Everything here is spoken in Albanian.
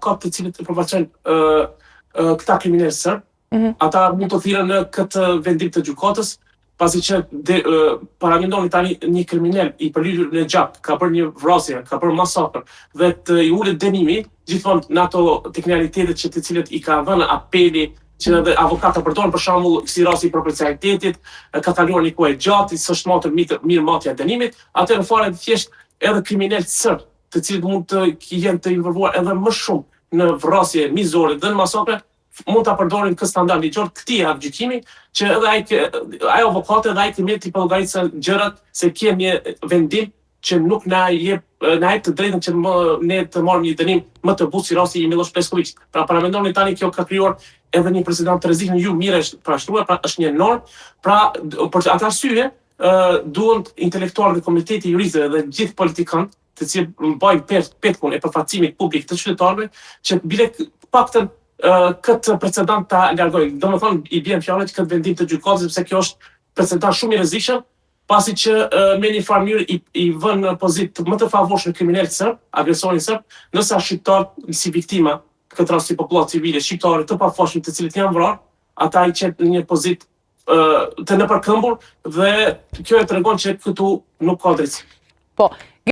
avokat të cilët e përfaqësojnë këta kriminalë serb, ata mund të thirren në këtë vendim të gjykatës, pasi që paramendoni tani një kriminal i përligjur në gjak, ka bërë një vrasje, ka bërë masakër, dhe të i ulet dënimi, gjithmonë në ato teknikalitetet që të cilët i ka vënë apeli, që edhe avokata përdoren për shembull si rasti i proporcionalitetit, ka kaluar një kohë gjatë, s'është matur mirë matja e dënimit, atë në fare thjesht edhe kriminalët serb, të cilët mund të jenë të involvuar edhe më shumë në vrasje mizore dhe në masakre, mund ta përdorin këtë standard ligjor, këtij gjykimi, që edhe ai avokati dhe ai kriminal të përgatitë gjërat se kemi një vendim që nuk na jep të drejtën që ne të marrim një dënim më të butë si rasti i Miloš Pesković. Pra paramendoni tani kjo ka krijuar edhe një precedent të rrezikshëm, ju mirë është parashtruar, pra është një normë, pra për atë arsye duhen intelektualët e komiteti juristëve dhe gjithë politikanët të cilët mbajnë petkun e përfaqësimit publik të qytetarëve që bile paktën këtë precedent ta largojnë. Domethënë i bën fjalë që këtë vendim të gjykatës sepse kjo është precedent shumë i rrezikshëm, pasi që me një farë mënyrë i vën në pozitë më të favorshme kriminalët serb, agresorin serb, nëse shqiptar si viktima, këtë rast si popullat civile shqiptare të pafashëm të cilët janë vrarë, ata i qenë në një pozitë të nëpërkëmbur dhe kjo e tregon që këtu nuk ka drejtësi. Po,